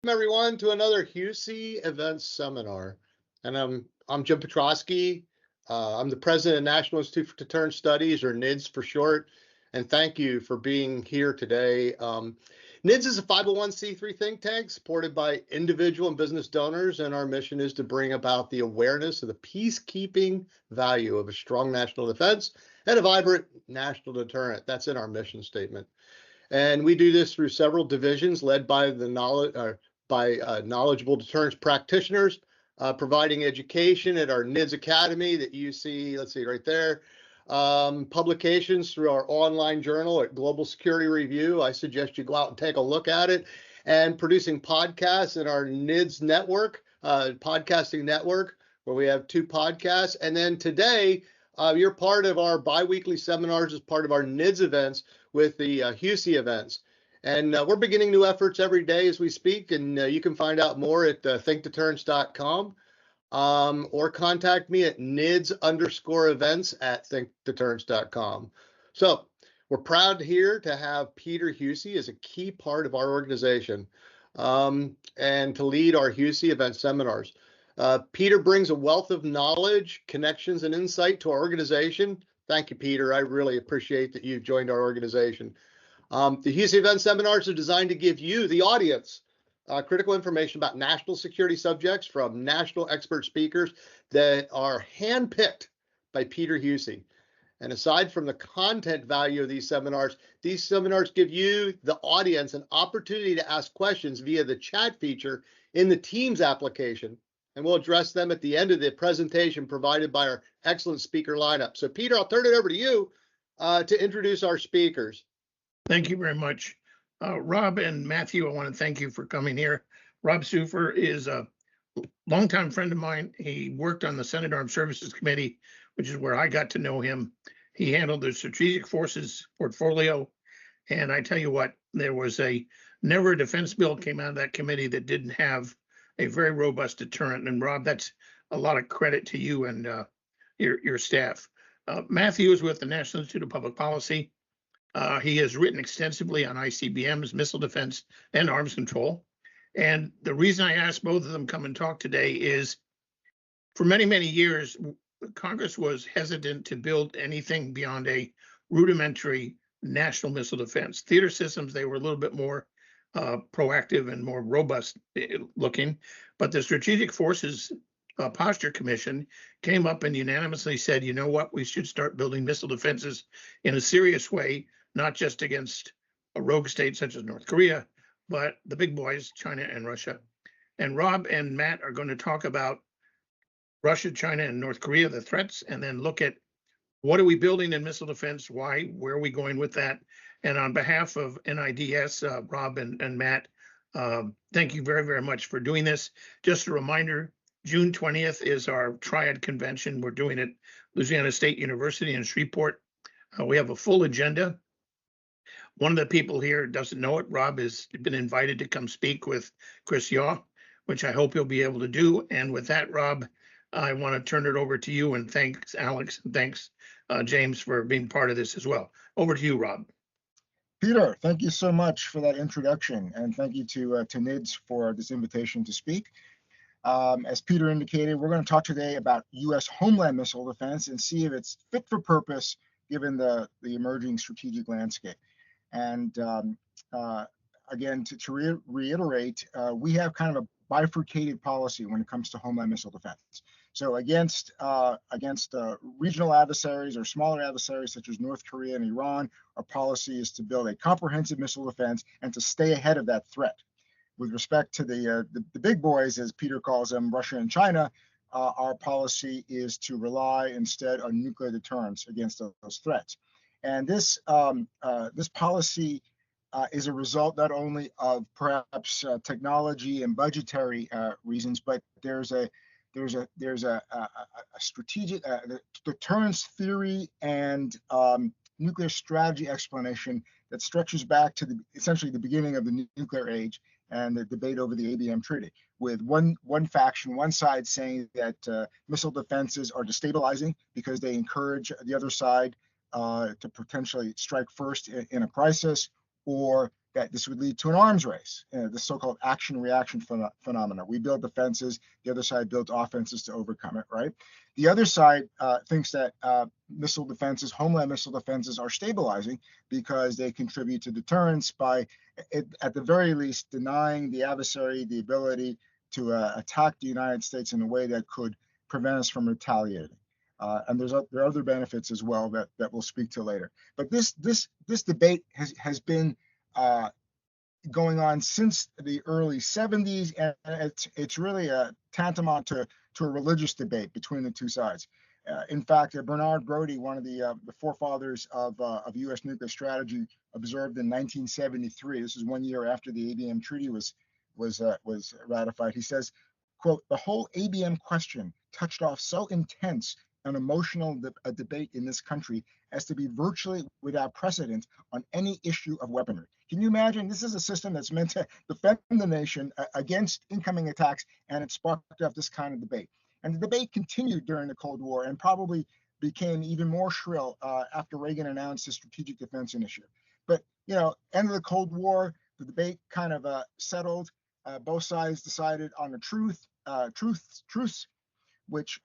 Everyone to another Huessy Events Seminar. And I'm Jim Petrosky. I'm the president of National Institute for Deterrence Studies, or NIDS for short. And thank you for being here today. NIDS is a 501c3 think tank supported by individual and business donors, and our mission is to bring about the awareness of the peacekeeping value of a strong national defense and a vibrant national deterrent. That's in our mission statement. And we do this through several divisions led by the knowledgeable deterrence practitioners, providing education at our NIDS Academy that you see, let's see right there. Publications through our online journal at Global Security Review. I suggest you go out and take a look at it. And producing podcasts in our NIDS network, podcasting network, where we have 2 podcasts. And then today, you're part of our biweekly seminars as part of our NIDS events with the Huessy events. And we're beginning new efforts every day as we speak, and you can find out more at thinkdeterrence.com or contact me at nids_events@thinkdeterrence.com. So we're proud here to have Peter Huessy as a key part of our organization and to lead our Huessy event seminars. Peter brings a wealth of knowledge, connections, and insight to our organization. Thank you, Peter. I really appreciate that you've joined our organization. The Huessy Event Seminars are designed to give you, the audience, critical information about national security subjects from national expert speakers that are handpicked by Peter Huessy. And aside from the content value of these seminars give you, the audience, an opportunity to ask questions via the chat feature in the Teams application. And we'll address them at the end of the presentation provided by our excellent speaker lineup. So Peter, I'll turn it over to you to introduce our speakers. Thank you very much. Rob and Matthew, I want to thank you for coming here. Rob Soofer is a longtime friend of mine. He worked on the Senate Armed Services Committee, which is where I got to know him. He handled the Strategic Forces portfolio. And I tell you what, there was never a defense bill came out of that committee that didn't have a very robust deterrent. And Rob, that's a lot of credit to you and your staff. Matthew is with the National Institute of Public Policy. He has written extensively on ICBMs, missile defense, and arms control. And the reason I asked both of them to come and talk today is for many, many years, Congress was hesitant to build anything beyond a rudimentary national missile defense. Theater systems, they were a little bit more proactive and more robust looking. But the Strategic Forces Posture Commission came up and unanimously said, you know what, we should start building missile defenses in a serious way, not just against a rogue state such as North Korea, but the big boys, China and Russia. And Rob and Matt are going to talk about Russia, China, and North Korea, the threats, and then look at what are we building in missile defense, why, where are we going with that? And on behalf of NIDS, Rob and Matt, thank you very, very much for doing this. Just a reminder, June 20th is our Triad Convention. We're doing it at Louisiana State University in Shreveport. We have a full agenda. One of the people here doesn't know it. Rob has been invited to come speak with Chris Yaw, which I hope he'll be able to do. And with that, Rob, I want to turn it over to you. And thanks, Alex. And thanks, James, for being part of this as well. Over to you, Rob. Peter, thank you so much for that introduction. And thank you to NIDS for this invitation to speak. As Peter indicated, we're going to talk today about U.S. homeland missile defense and see if it's fit for purpose given the emerging strategic landscape. And again, to reiterate, we have kind of a bifurcated policy when it comes to homeland missile defense. So against regional adversaries or smaller adversaries such as North Korea and Iran, our policy is to build a comprehensive missile defense and to stay ahead of that threat. With respect to the big boys, as Peter calls them, Russia and China, our policy is to rely instead on nuclear deterrence against those threats. And this policy is a result not only of perhaps technology and budgetary reasons, but there's a strategic deterrence theory and nuclear strategy explanation that stretches back to essentially the beginning of the nuclear age and the debate over the ABM Treaty, with one faction, one side saying that missile defenses are destabilizing because they encourage the other side to potentially strike first in a crisis, or that this would lead to an arms race, the so-called action-reaction phenomena. We build defenses, the other side builds offenses to overcome it, right? The other side thinks that missile defenses, homeland missile defenses, are stabilizing because they contribute to deterrence by, at the very least, denying the adversary the ability to attack the United States in a way that could prevent us from retaliating. And there are other benefits as well that we'll speak to later. But this debate has been going on since the early 70s, and it's really tantamount to a religious debate between the two sides. In fact, Bernard Brodie, one of the forefathers of U.S. nuclear strategy, observed in 1973. This is 1 year after the ABM Treaty was ratified. He says, quote, "The whole ABM question touched off so intense an emotional debate in this country as to be virtually without precedent on any issue of weaponry." Can you imagine? This is a system that's meant to defend the nation against incoming attacks, and it sparked up this kind of debate. And the debate continued during the Cold War and probably became even more shrill after Reagan announced his Strategic Defense Initiative. But, end of the Cold War, the debate kind of settled. Both sides decided on a truce, which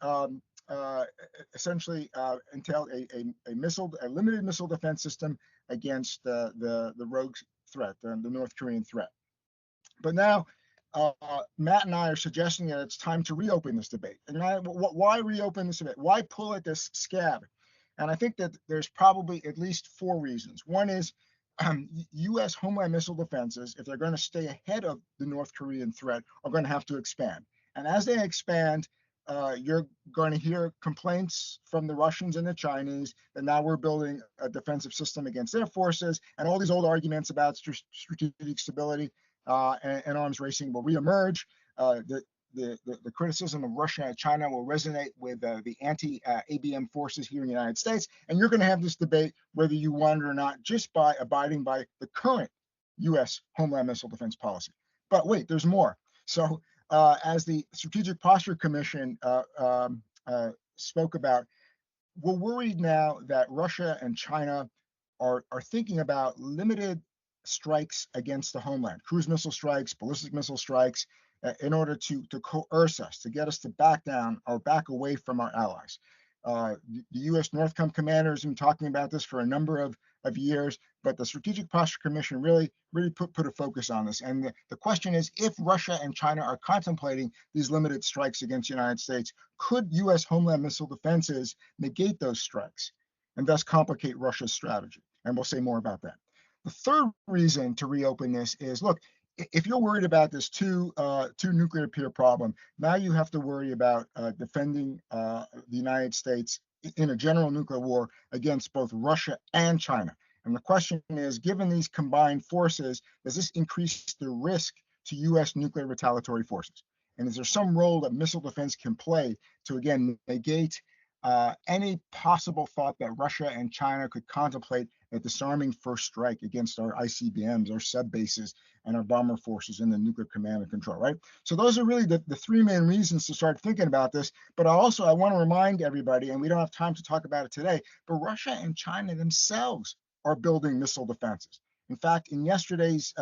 essentially entailed a limited missile defense system against the rogue threat, the North Korean threat. But now, Matt and I are suggesting that it's time to reopen this debate. And why reopen this debate? Why pull at this scab? And I think that there's probably at least 4 reasons. One is U.S. homeland missile defenses, if they're going to stay ahead of the North Korean threat, are going to have to expand. And as they expand, you're going to hear complaints from the Russians and the Chinese that now we're building a defensive system against their forces, and all these old arguments about strategic stability and arms racing will reemerge. The criticism of Russia and China will resonate with the anti-ABM forces here in the United States, and you're going to have this debate whether you want it or not, just by abiding by the current U.S. homeland missile defense policy. But wait, there's more. So as the Strategic Posture Commission spoke about, we're worried now that Russia and China are thinking about limited strikes against the homeland, cruise missile strikes, ballistic missile strikes, in order to coerce us, to get us to back down or back away from our allies. The U.S. NORTHCOM commander has been talking about this for a number of years, but the Strategic Posture Commission really put a focus on this. And the question is, if Russia and China are contemplating these limited strikes against the United States, could U.S. homeland missile defenses negate those strikes and thus complicate Russia's strategy? And we'll say more about that. The third reason to reopen this is, look, if you're worried about this two nuclear peer problem, now you have to worry about defending the United States in a general nuclear war against both Russia and China. And the question is, given these combined forces, does this increase the risk to U.S. nuclear retaliatory forces? And is there some role that missile defense can play to, again, negate any possible thought that Russia and China could contemplate a disarming first strike against our ICBMs, our sub bases, and our bomber forces in the nuclear command and control, right? So those are really the 3 main reasons to start thinking about this. But I want to remind everybody, and we don't have time to talk about it today, but Russia and China themselves are building missile defenses. In fact, in yesterday's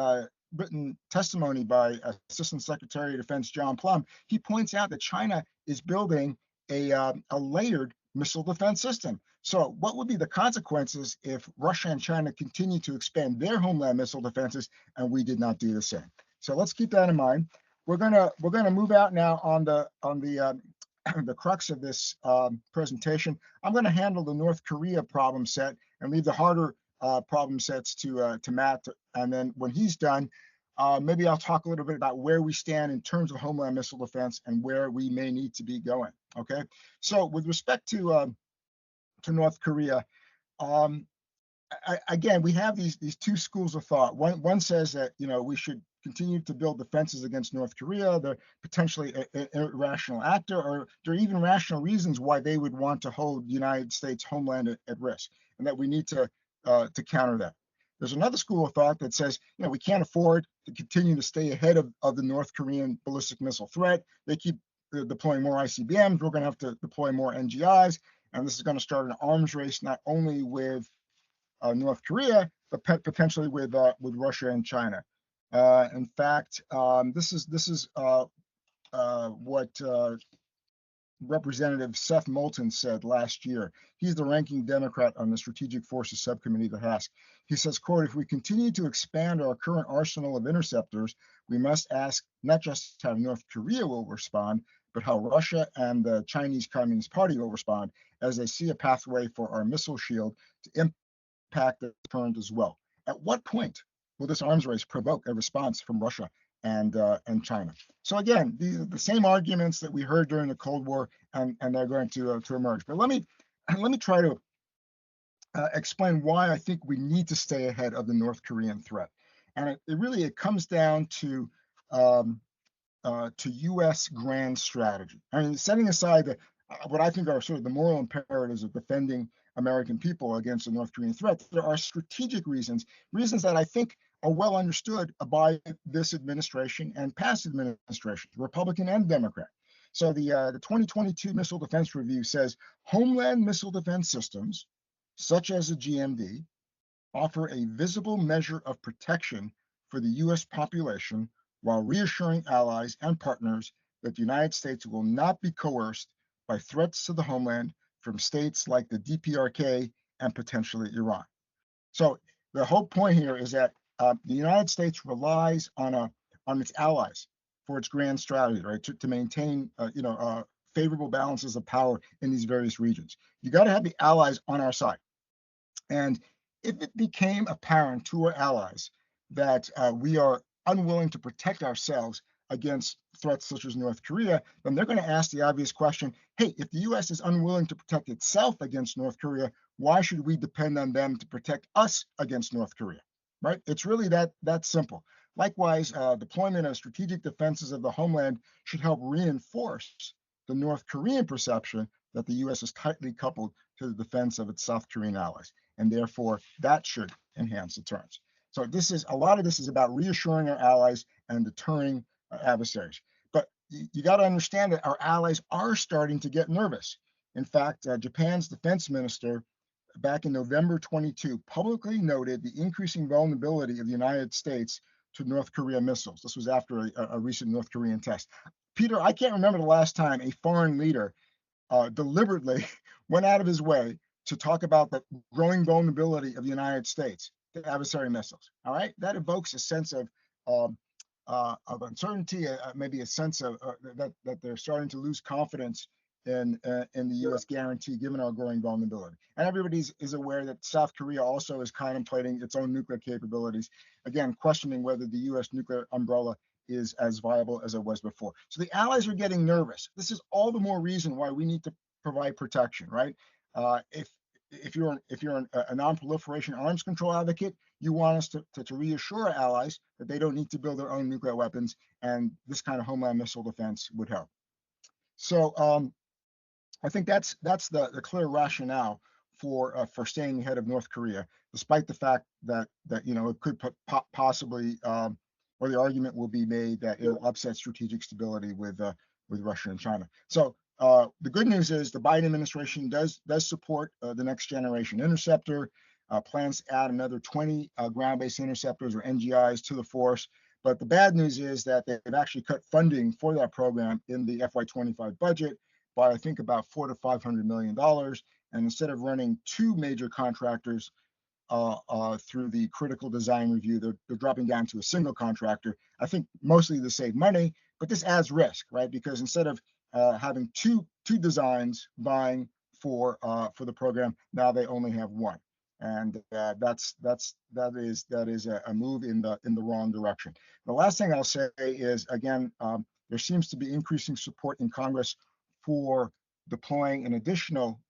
written testimony by Assistant Secretary of Defense John Plum, he points out that China is building a layered missile defense system. So what would be the consequences if Russia and China continue to expand their homeland missile defenses and we did not do the same? So let's keep that in mind. We're gonna move out now on the crux of this presentation. I'm going to handle the North Korea problem set and leave the harder problem sets to Matt. And then when he's done, maybe I'll talk a little bit about where we stand in terms of homeland missile defense and where we may need to be going. Okay. So with respect to North Korea, again, we have these 2 schools of thought. One says that we should continue to build defenses against North Korea. They're potentially an irrational actor, or there are even rational reasons why they would want to hold the United States homeland at risk, and that we need to counter that. There's another school of thought that says, we can't afford to continue to stay ahead of the North Korean ballistic missile threat. They keep deploying more ICBMs. We're going to have to deploy more NGIs. And this is going to start an arms race, not only with North Korea, but potentially with Russia and China. In fact, this is what Representative Seth Moulton said last year. He's the ranking Democrat on the Strategic Forces Subcommittee of the House. He says, quote, if we continue to expand our current arsenal of interceptors, we must ask not just how North Korea will respond, but how Russia and the Chinese Communist Party will respond as they see a pathway for our missile shield to impact the deterrent as well. At what point will this arms race provoke a response from Russia and China? So again, the same arguments that we heard during the Cold War, and they're going to emerge. But let me try to explain why I think we need to stay ahead of the North Korean threat. And it comes down to U.S. grand strategy. I mean, setting aside what I think are sort of the moral imperatives of defending American people against the North Korean threat, there are strategic reasons that I think are well understood by this administration and past administrations, Republican and Democrat. So the 2022 Missile Defense Review says homeland missile defense systems, such as the GMD, offer a visible measure of protection for the U.S. population while reassuring allies and partners that the United States will not be coerced by threats to the homeland from states like the DPRK and potentially Iran. So the whole point here is that the United States relies on its allies for its grand strategy, right? To maintain, favorable balances of power in these various regions. You got to have the allies on our side. And if it became apparent to our allies that we are unwilling to protect ourselves against threats such as North Korea, then they're going to ask the obvious question, hey, if the U.S. is unwilling to protect itself against North Korea, why should we depend on them to protect us against North Korea, right? It's really that simple. Likewise, deployment of strategic defenses of the homeland should help reinforce the North Korean perception that the U.S. is tightly coupled to the defense of its South Korean allies, and therefore that should enhance deterrence. So a lot of this is about reassuring our allies and deterring adversaries. But you got to understand that our allies are starting to get nervous. In fact, Japan's defense minister back in November 22 publicly noted the increasing vulnerability of the United States to North Korea missiles. This was after a recent North Korean test. Peter, I can't remember the last time a foreign leader deliberately went out of his way to talk about the growing vulnerability of the United States to adversary missiles. All right, that evokes a sense of uncertainty, maybe a sense of that they're starting to lose confidence in the U.S. guarantee, given our growing vulnerability. And everybody is aware that South Korea also is contemplating its own nuclear capabilities, again, questioning whether the U.S. nuclear umbrella is as viable as it was before. So the allies are getting nervous. This is all the more reason why we need to provide protection, right? If you're a non-proliferation arms control advocate, you want us to reassure our allies that they don't need to build their own nuclear weapons, and this kind of homeland missile defense would help. So I think that's the clear rationale for staying ahead of North Korea, despite the fact that it could possibly, or the argument will be made that it'll upset strategic stability with Russia and China. So the good news is the Biden administration does support the next generation interceptor, plans to add another 20 ground-based interceptors or NGIs to the force. But the bad news is that they've actually cut funding for that program in the FY25 budget by, I think, about $400 to $500 million. And instead of running two major contractors through the critical design review, they're dropping down to a single contractor. I think mostly to save money, but this adds risk, right? Because instead of having two designs vying for the program, now they only have one, and that is a move in the wrong direction. The last thing I'll say is, again, there seems to be increasing support in Congress for deploying an additional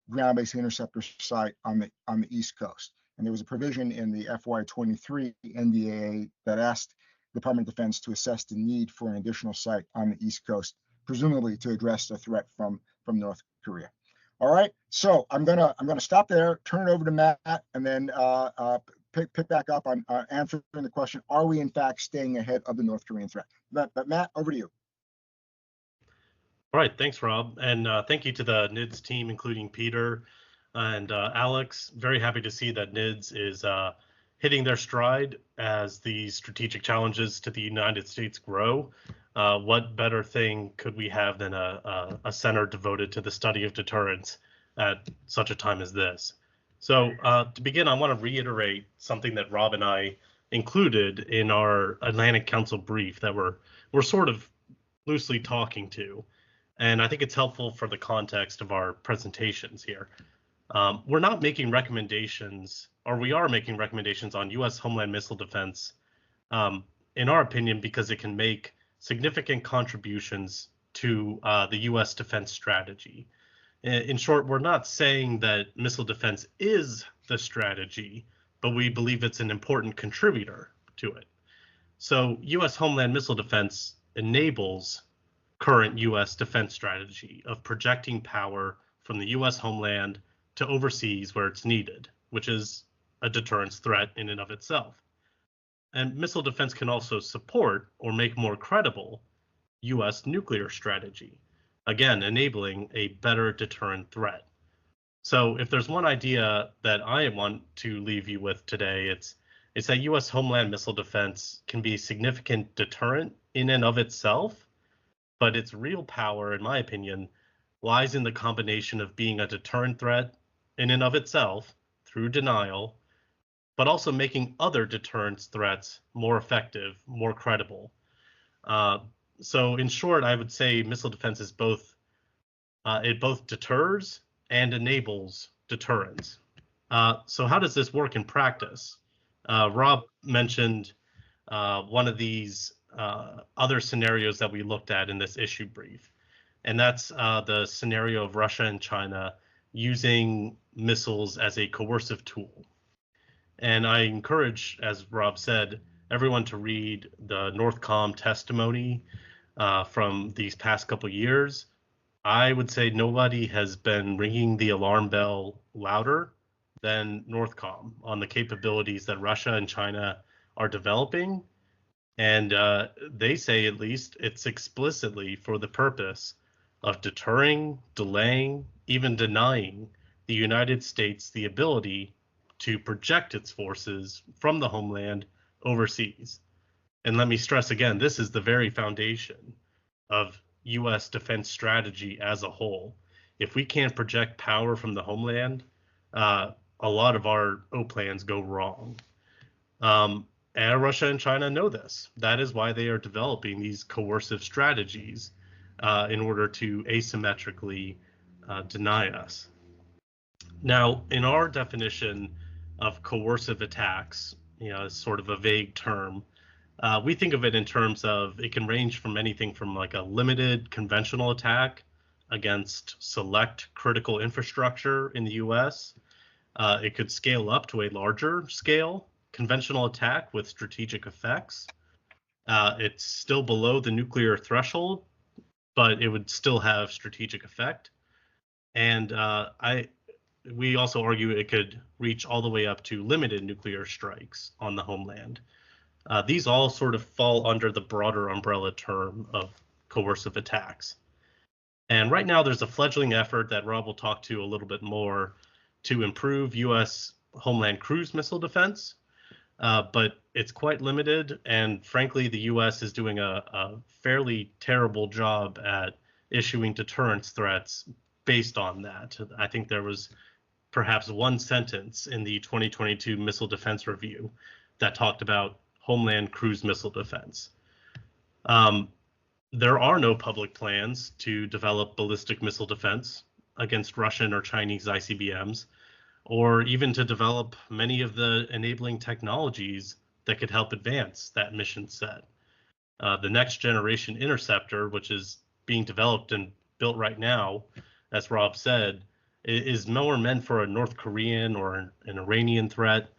ground-based interceptor site on the East Coast. And there was a provision in the FY23 NDAA that asked the Department of Defense to assess the need for an additional site on the East Coast, presumably to address the threat from North Korea. All right, so I'm gonna stop there, turn it over to Matt, and then pick back up on answering the question: are we in fact staying ahead of the North Korean threat? But Matt, over to you. All right, thanks, Rob, and thank you to the NIDS team, including Peter, And Alex, very happy to see that NIDS is hitting their stride as the strategic challenges to the United States grow. What better thing could we have than a center devoted to the study of deterrence at such a time as this? So to begin, I want to reiterate something that Rob and I included in our Atlantic Council brief that we're sort of loosely talking to. And I think it's helpful for the context of our presentations here. We're not making recommendations, or we are making recommendations on U.S. homeland missile defense, in our opinion, because it can make significant contributions to the U.S. defense strategy. In short, we're not saying that missile defense is the strategy, but we believe it's an important contributor to it. So U.S. homeland missile defense enables current U.S. defense strategy of projecting power from the U.S. homeland to overseas where it's needed, which is a deterrence threat in and of itself. And missile defense can also support or make more credible U.S. nuclear strategy, again, enabling a better deterrent threat. So if there's one idea that I want to leave you with today, it's that U.S. homeland missile defense can be a significant deterrent in and of itself, but its real power, in my opinion, lies in the combination of being a deterrent threat in and of itself through denial, but also making other deterrence threats more effective, more credible. So in short, I would say missile defense is both, it both deters and enables deterrence. So how does this work in practice? Rob mentioned one of these other scenarios that we looked at in this issue brief, and that's the scenario of Russia and China using missiles as a coercive tool. And I encourage, as Rob said, everyone to read the Northcom testimony from these past couple years. I would say nobody has been ringing the alarm bell louder than Northcom on the capabilities that Russia and China are developing. And they say, at least, it's explicitly for the purpose of deterring, delaying, even denying the United States the ability to project its forces from the homeland overseas. And let me stress again, this is the very foundation of U.S. defense strategy as a whole. If we can't project power from the homeland, a lot of our plans go wrong. And Russia and China know this. That is why they are developing these coercive strategies in order to asymmetrically deny us. Now, in our definition of coercive attacks, it's sort of a vague term. We think of it in terms of it can range from anything from like a limited conventional attack against select critical infrastructure in the U.S. It could scale up to a larger scale conventional attack with strategic effects. It's still below the nuclear threshold, but it would still have strategic effect. And we also argue it could reach all the way up to limited nuclear strikes on the homeland. These all sort of fall under the broader umbrella term of coercive attacks. And right now there's a fledgling effort that Rob will talk to a little bit more to improve U.S. homeland cruise missile defense, but it's quite limited. And frankly, the U.S. is doing a fairly terrible job at issuing deterrence threats based on that. I think there was perhaps one sentence in the 2022 Missile Defense Review that talked about homeland cruise missile defense. There are no public plans to develop ballistic missile defense against Russian or Chinese ICBMs, or even to develop many of the enabling technologies that could help advance that mission set. The next generation interceptor, which is being developed and built right now, as Rob said, is more meant for a North Korean or an Iranian threat.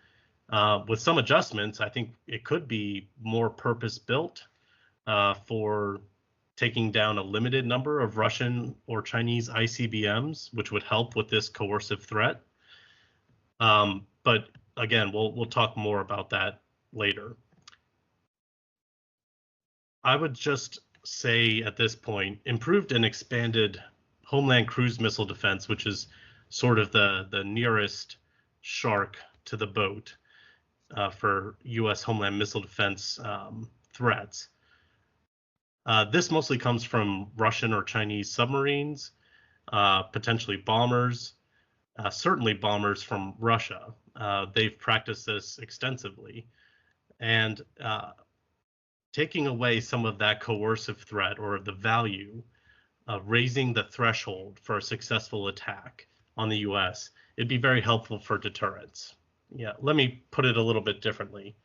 With some adjustments, I think it could be more purpose-built for taking down a limited number of Russian or Chinese ICBMs, which would help with this coercive threat. But again, we'll talk more about that later. I would just say at this point, improved and expanded homeland cruise missile defense, which is sort of the nearest shark to the boat for U.S. homeland missile defense threats. This mostly comes from Russian or Chinese submarines, potentially bombers, certainly bombers from Russia. They've practiced this extensively. And taking away some of that coercive threat or the value of raising the threshold for a successful attack on the U.S., it'd be very helpful for deterrence. Yeah, let me put it a little bit differently.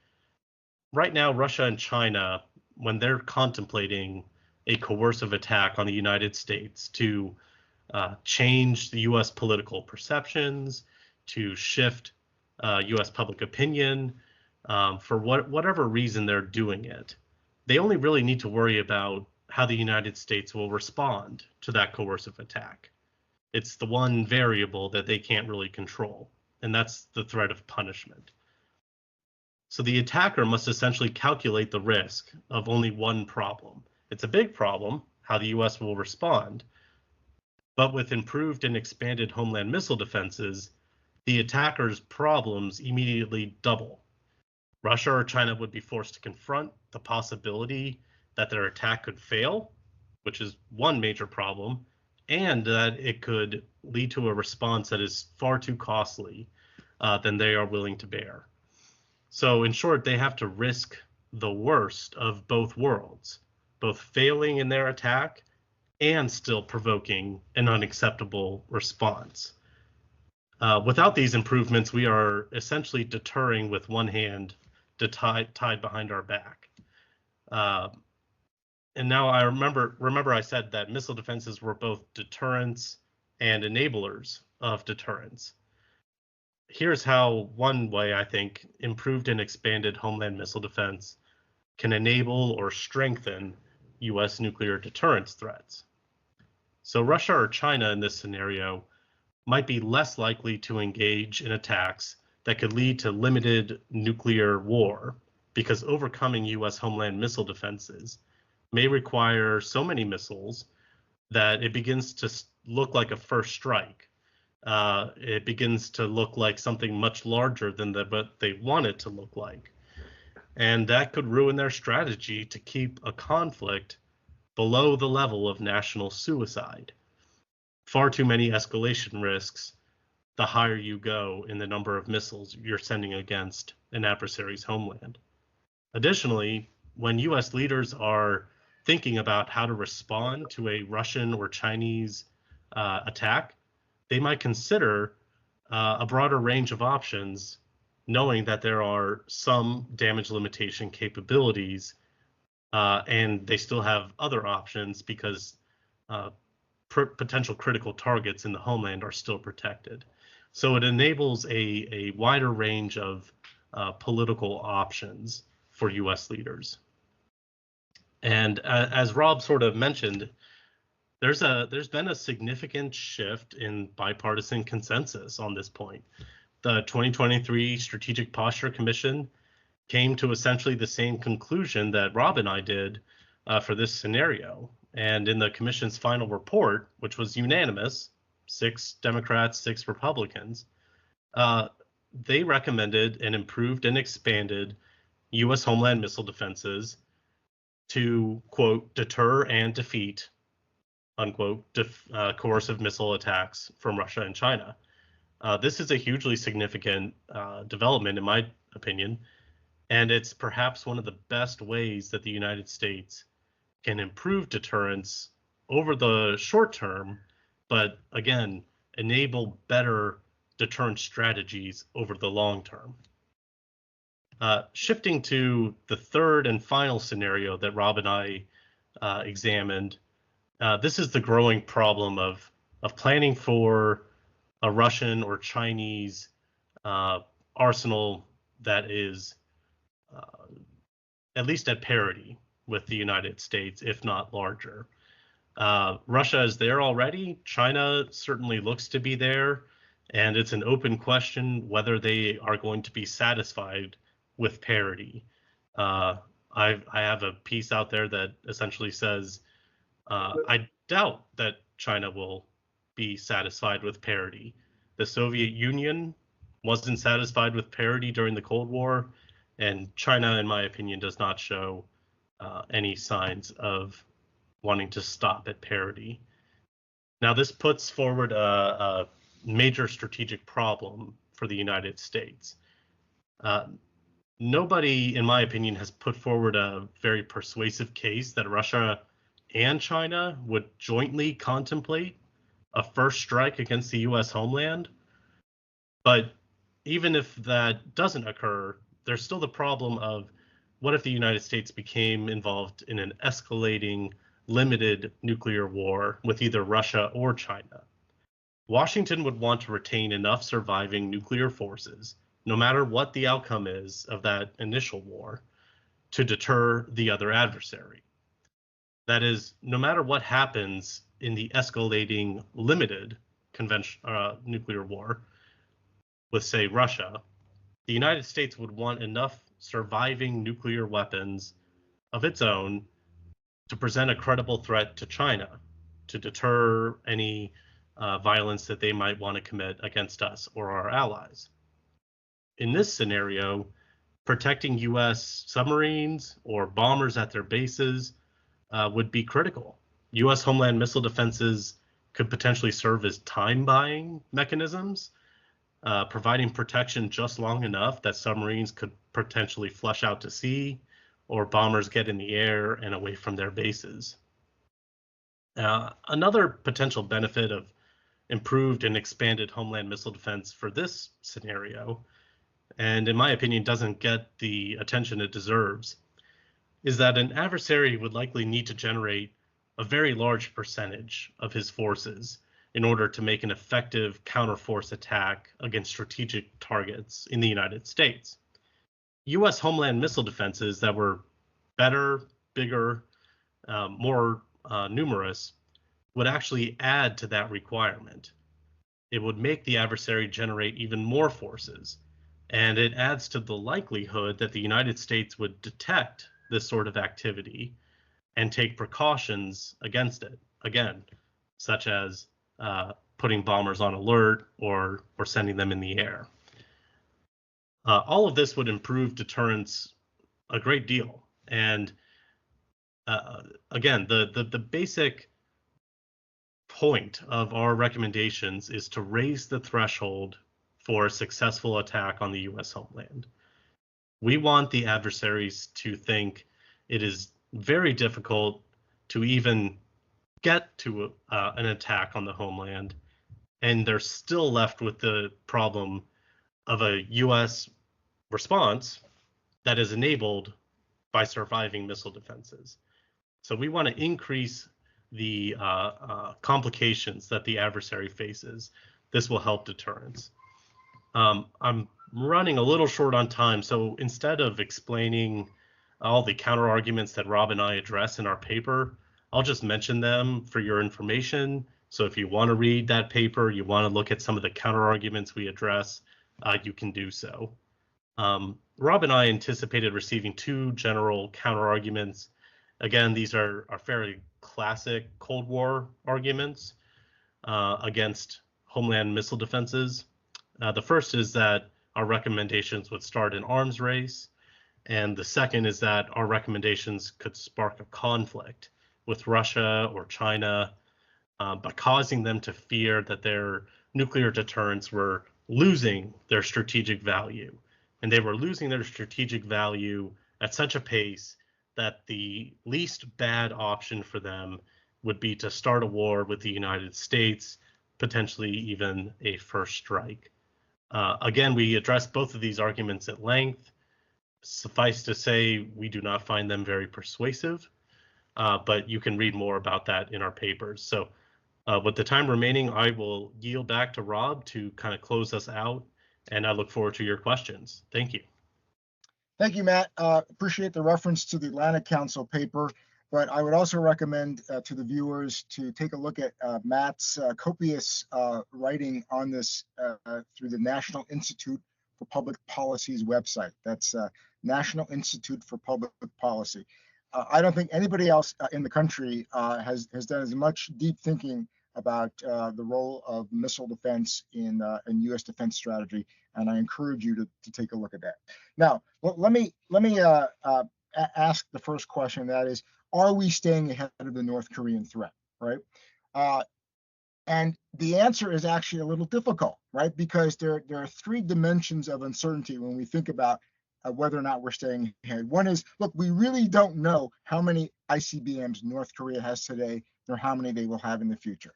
Right now, Russia and China, when they're contemplating a coercive attack on the United States to change the U.S. political perceptions, to shift U.S. public opinion, for whatever reason they're doing it, they only really need to worry about how the United States will respond to that coercive attack. It's the one variable that they can't really control, and that's the threat of punishment. So the attacker must essentially calculate the risk of only one problem. It's a big problem, how the US will respond, but with improved and expanded homeland missile defenses, the attacker's problems immediately double. Russia or China would be forced to confront the possibility that their attack could fail, which is one major problem, and that it could lead to a response that is far too costly than they are willing to bear. So in short, they have to risk the worst of both worlds, both failing in their attack and still provoking an unacceptable response. Without these improvements, we are essentially deterring with one hand tied behind our back. And now I remember I said that missile defenses were both deterrents and enablers of deterrence. Here's how one way I think improved and expanded homeland missile defense can enable or strengthen U.S. nuclear deterrence threats. So Russia or China in this scenario might be less likely to engage in attacks that could lead to limited nuclear war, because overcoming U.S. homeland missile defenses may require so many missiles that it begins to look like a first strike. It begins to look like something much larger than what they want it to look like. And that could ruin their strategy to keep a conflict below the level of national suicide. Far too many escalation risks the higher you go in the number of missiles you're sending against an adversary's homeland. Additionally, when U.S. leaders are thinking about how to respond to a Russian or Chinese attack, they might consider a broader range of options, knowing that there are some damage limitation capabilities, and they still have other options because potential critical targets in the homeland are still protected. So it enables a wider range of political options for U.S. leaders. And as Rob sort of mentioned, there's been a significant shift in bipartisan consensus on this point. The 2023 Strategic Posture Commission came to essentially the same conclusion that Rob and I did for this scenario. And in the commission's final report, which was unanimous, 6 Democrats, 6 Republicans, they recommended an improved and expanded U.S. homeland missile defenses to, quote, deter and defeat, unquote, coercive missile attacks from Russia and China. This is a hugely significant development, in my opinion, and it's perhaps one of the best ways that the United States can improve deterrence over the short term, but again, enable better deterrence strategies over the long term. Shifting to the third and final scenario that Rob and I examined, this is the growing problem of planning for a Russian or Chinese arsenal that is at least at parity with the United States, if not larger. Russia is there already. China certainly looks to be there, and it's an open question whether they are going to be satisfied with parity. I have a piece out there that essentially says, I doubt that China will be satisfied with parity. The Soviet Union wasn't satisfied with parity during the Cold War, and China, in my opinion, does not show any signs of wanting to stop at parity. Now, this puts forward a major strategic problem for the United States. Nobody, in my opinion, has put forward a very persuasive case that Russia and China would jointly contemplate a first strike against the U.S. homeland. But even if that doesn't occur, there's still the problem of what if the United States became involved in an escalating, limited nuclear war with either Russia or China? Washington would want to retain enough surviving nuclear forces, no matter what the outcome is of that initial war, to deter the other adversary. That is, no matter what happens in the escalating limited nuclear war with, say, Russia, the United States would want enough surviving nuclear weapons of its own to present a credible threat to China, to deter any violence that they might want to commit against us or our allies. In this scenario, protecting U.S. submarines or bombers at their bases would be critical. U.S. homeland missile defenses could potentially serve as time-buying mechanisms, providing protection just long enough that submarines could potentially flush out to sea or bombers get in the air and away from their bases. Another potential benefit of improved and expanded homeland missile defense for this scenario, and in my opinion doesn't get the attention it deserves, is that an adversary would likely need to generate a very large percentage of his forces in order to make an effective counterforce attack against strategic targets in the United States. U.S. homeland missile defenses that were better, bigger, more numerous would actually add to that requirement. It would make the adversary generate even more forces, and it adds to the likelihood that the United States would detect this sort of activity and take precautions against it, again, such as putting bombers on alert or sending them in the air. All of this would improve deterrence a great deal. And again, the basic point of our recommendations is to raise the threshold for a successful attack on the U.S. homeland. We want the adversaries to think it is very difficult to even get to an attack on the homeland, and they're still left with the problem of a U.S. response that is enabled by surviving missile defenses. So we want to increase the complications that the adversary faces. This will help deterrence. I'm running a little short on time, so instead of explaining all the counter arguments that Rob and I address in our paper, I'll just mention them for your information. So if you want to read that paper, you want to look at some of the counter arguments we address, you can do so. Rob and I anticipated receiving 2 general counter arguments. Again, these are fairly classic Cold War arguments against homeland missile defenses. The first is that our recommendations would start an arms race, and the second is that our recommendations could spark a conflict with Russia or China by causing them to fear that their nuclear deterrents were losing their strategic value. And they were losing their strategic value at such a pace that the least bad option for them would be to start a war with the United States, potentially even a first strike. Again, we addressed both of these arguments at length. Suffice to say, we do not find them very persuasive, but you can read more about that in our papers. So with the time remaining, I will yield back to Rob to kind of close us out, and I look forward to your questions. Thank you. Thank you, Matt. Appreciate the reference to the Atlantic Council paper, but I would also recommend to the viewers to take a look at Matt's copious writing on this through the National Institute for Public Policy's website. That's National Institute for Public Policy. I don't think anybody else in the country has done as much deep thinking about the role of missile defense in U.S. defense strategy, and I encourage you to take a look at that. Now, let me ask the first question. That is, are we staying ahead of the North Korean threat, right? And the answer is actually a little difficult, right? Because there are three dimensions of uncertainty when we think about whether or not we're staying ahead. One is, look, we really don't know how many ICBMs North Korea has today, nor how many they will have in the future.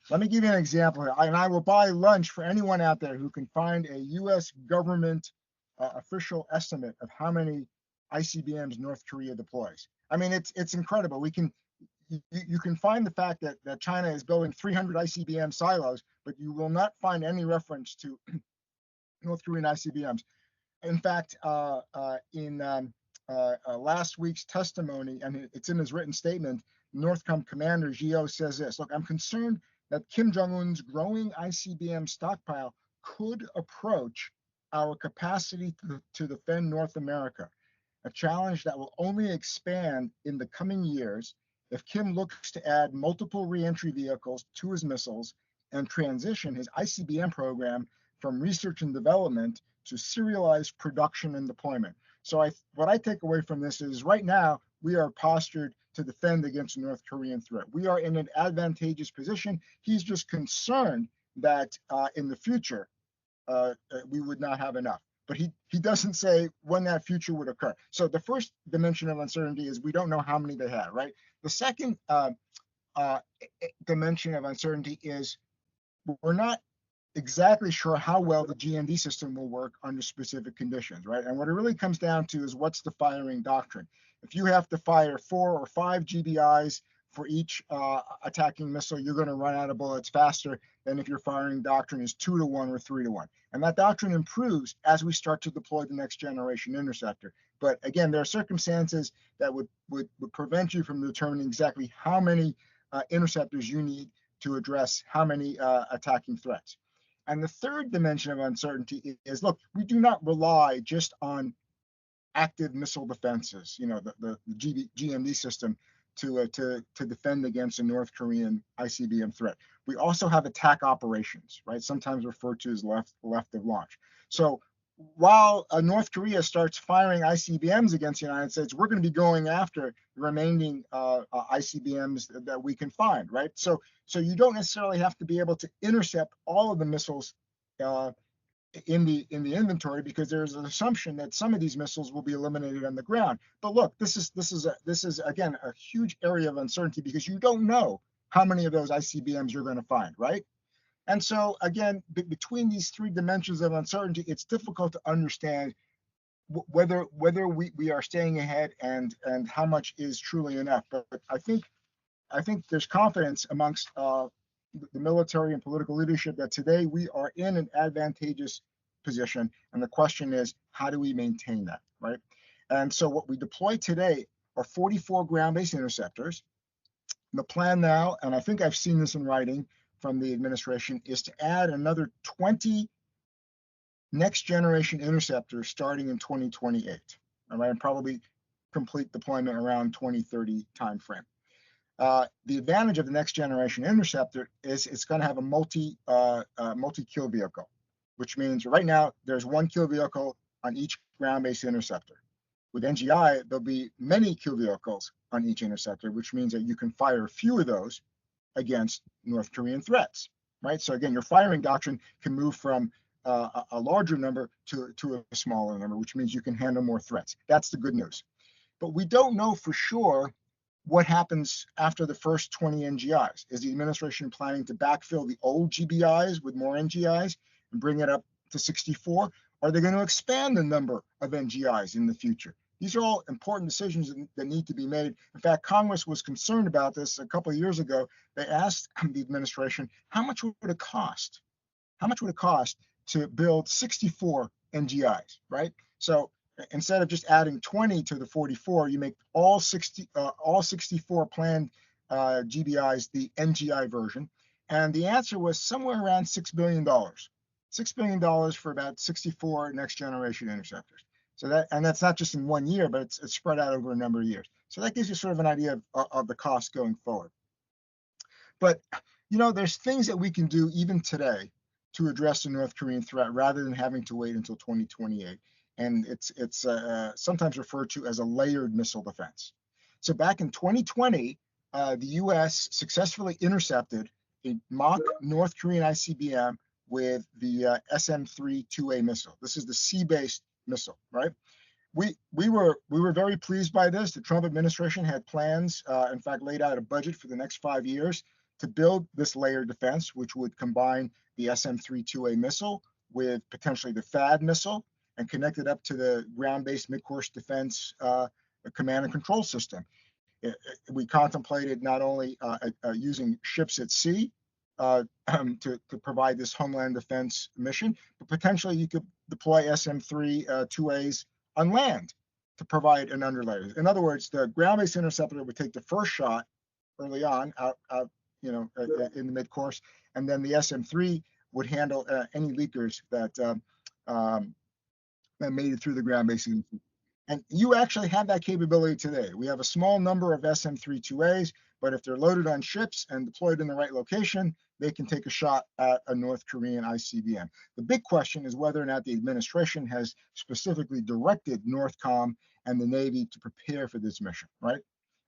Let me give you an example here, and I will buy lunch for anyone out there who can find a U.S. government official estimate of how many ICBMs North Korea deploys. I mean, it's incredible. You can find the fact that China is building 300 ICBM silos, but you will not find any reference to North Korean ICBMs. In fact, in last week's testimony, and it's in his written statement, Northcom Commander Gio says this: look, I'm concerned that Kim Jong-un's growing ICBM stockpile could approach our capacity to defend North America, a challenge that will only expand in the coming years if Kim looks to add multiple reentry vehicles to his missiles and transition his ICBM program from research and development to serialized production and deployment. So what I take away from this is, right now, we are postured to defend against the North Korean threat. We are in an advantageous position. He's just concerned that in the future, we would not have enough. But he doesn't say when that future would occur. So the first dimension of uncertainty is we don't know how many they have, right? The second dimension of uncertainty is we're not exactly sure how well the GMD system will work under specific conditions, right? And what it really comes down to is, what's the firing doctrine? If you have to fire 4 or 5 GBIs for each attacking missile, you're going to run out of bullets faster than if your firing doctrine is 2 to 1 or 3 to 1. And that doctrine improves as we start to deploy the next generation interceptor. But again, there are circumstances that would prevent you from determining exactly how many interceptors you need to address how many attacking threats. And the third dimension of uncertainty is, look, we do not rely just on active missile defenses, the GMD system, to defend against a North Korean ICBM threat. We also have attack operations, right? Sometimes referred to as left of launch. So while North Korea starts firing ICBMs against the United States, we're going to be going after the remaining ICBMs that we can find, right? So you don't necessarily have to be able to intercept all of the missiles in the inventory, because there's an assumption that some of these missiles will be eliminated on the ground. But look, this is again a huge area of uncertainty, because you don't know how many of those ICBMs you're going to find, right? And so again, between these three dimensions of uncertainty, it's difficult to understand whether we are staying ahead and how much is truly enough. But I think there's confidence amongst the military and political leadership that today we are in an advantageous position, and the question is, how do we maintain that, right? And so what we deploy today are 44 ground-based interceptors. The plan now, and I think I've seen this in writing from the administration, is to add another 20 next generation interceptors starting in 2028, all right, and probably complete deployment around 2030 timeframe. The advantage of the next generation interceptor is it's going to have a multi-kill vehicle, which means right now there's one kill vehicle on each ground-based interceptor. With NGI, there'll be many kill vehicles on each interceptor, which means that you can fire a few of those against North Korean threats, right? So again, your firing doctrine can move from a larger number to a smaller number, which means you can handle more threats. That's the good news. But we don't know for sure what happens after the first 20 NGIs. Is the administration planning to backfill the old GBIs with more NGIs and bring it up to 64? Are they going to expand the number of NGIs in the future? These are all important decisions that need to be made. In fact, Congress was concerned about this a couple of years ago. They asked the administration, how much would it cost? How much would it cost to build 64 NGIs, right? So instead of just adding 20 to the 44, you make all 64 planned GBIs the NGI version. And the answer was somewhere around $6 billion. $6 billion for about 64 next generation interceptors. So that's not just in 1 year, but it's spread out over a number of years. So that gives you sort of an idea of the cost going forward. But There's things that we can do even today to address the North Korean threat rather than having to wait until 2028. And it's sometimes referred to as a layered missile defense. So back in 2020, the U.S. successfully intercepted a mock North Korean ICBM with the SM-3 2A missile. This is the sea-based missile, right? We were very pleased by this. The Trump administration had plans, in fact, laid out a budget for the next 5 years to build this layered defense, which would combine the SM-3 2A missile with potentially the THAAD missile and connect it up to the ground-based mid-course defense command and control system. We contemplated not only using ships at sea to provide this homeland defense mission, but potentially you could deploy SM-3 2As on land to provide an underlayer. In other words, the ground-based interceptor would take the first shot early on out in the mid-course, and then the SM-3 would handle any leakers that made it through the ground-based. And you actually have that capability today. We have a small number of SM-3 2As, but if they're loaded on ships and deployed in the right location, they can take a shot at a North Korean ICBM. The big question is whether or not the administration has specifically directed NORTHCOM and the Navy to prepare for this mission, right?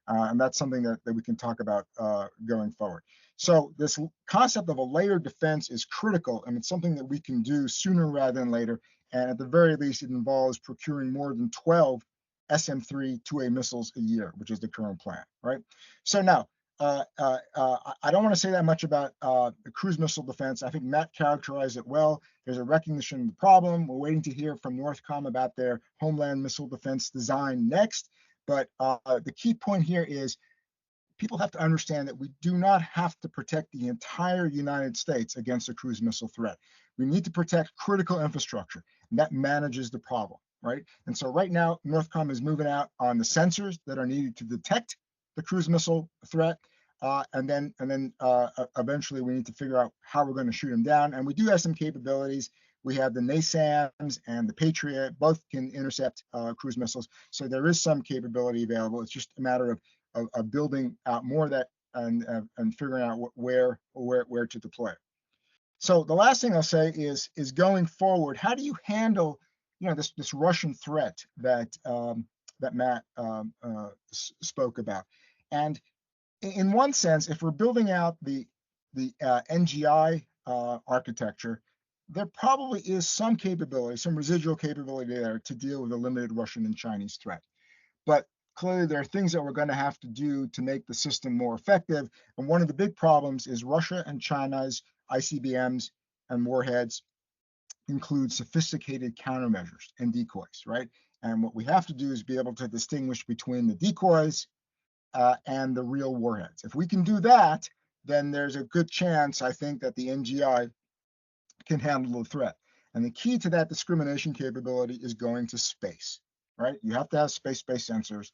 And that's something that we can talk about going forward. So this concept of a layered defense is critical, and it's something that we can do sooner rather than later. And at the very least, it involves procuring more than 12 SM-3 2A missiles a year, which is the current plan, right? So now, I don't want to say that much about the cruise missile defense. I think Matt characterized it well. There's a recognition of the problem. We're waiting to hear from NORTHCOM about their homeland missile defense design next. But the key point here is people have to understand that we do not have to protect the entire United States against a cruise missile threat. We need to protect critical infrastructure, and that manages the problem, right? And so right now, NORTHCOM is moving out on the sensors that are needed to detect the cruise missile threat, and then eventually we need to figure out how we're going to shoot them down. And we do have some capabilities. We have the NASAMS and the Patriot, both can intercept cruise missiles. So there is some capability available. It's just a matter of building out more of that and figuring out where to deploy it. So the last thing I'll say is going forward, how do you handle this Russian threat that Matt spoke about? And in one sense, if we're building out the NGI architecture, there probably is some capability, some residual capability there to deal with a limited Russian and Chinese threat. But clearly there are things that we're going to have to do to make the system more effective. And one of the big problems is Russia and China's ICBMs and warheads include sophisticated countermeasures and decoys, right? And what we have to do is be able to distinguish between the decoys and the real warheads. If we can do that, then there's a good chance, I think, that the NGI can handle the threat. And the key to that discrimination capability is going to space, right? You have to have space-based sensors.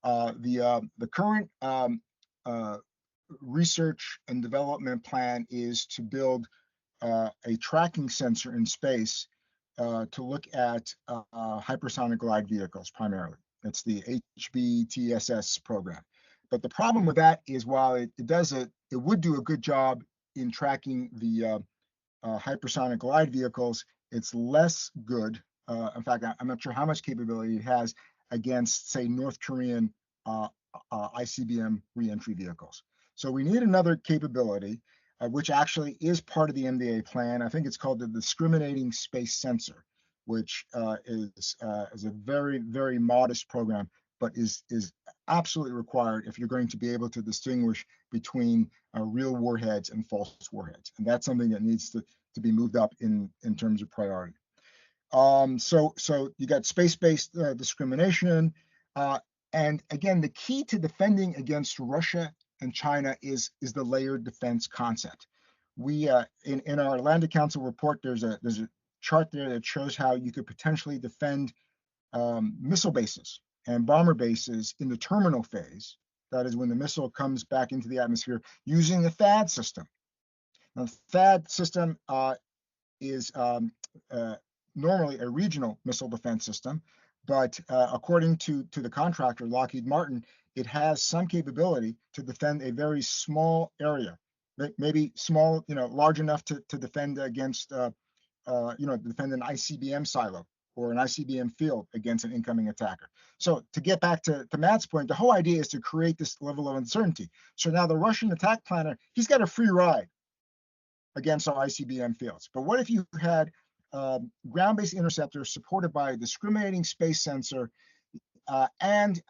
The current research and development plan is to build a tracking sensor in space to look at hypersonic glide vehicles primarily. It's the HBTSS program. But the problem with that is while it would do a good job in tracking the hypersonic glide vehicles, it's less good. In fact, I'm not sure how much capability it has against, say, North Korean ICBM reentry vehicles. So we need another capability, which actually is part of the MDA plan. I think it's called the Discriminating Space Sensor, which is a very, very modest program, but is absolutely required if you're going to be able to distinguish between real warheads and false warheads. And that's something that needs to be moved up in terms of priority. So you got space-based discrimination. And again, the key to defending against Russia and China is the layered defense concept. We in our Atlantic Council report, there's a chart there that shows how you could potentially defend missile bases and bomber bases in the terminal phase. That is when the missile comes back into the atmosphere using the THAAD system. Now, the THAAD system is normally a regional missile defense system, but according to the contractor, Lockheed Martin, it has some capability to defend a very small area maybe small, large enough to defend against, defend an ICBM silo or an ICBM field against an incoming attacker. So to get back to Matt's point, the whole idea is to create this level of uncertainty. So now the Russian attack planner, he's got a free ride against our ICBM fields. But what if you had ground-based interceptors supported by a discriminating space sensor, and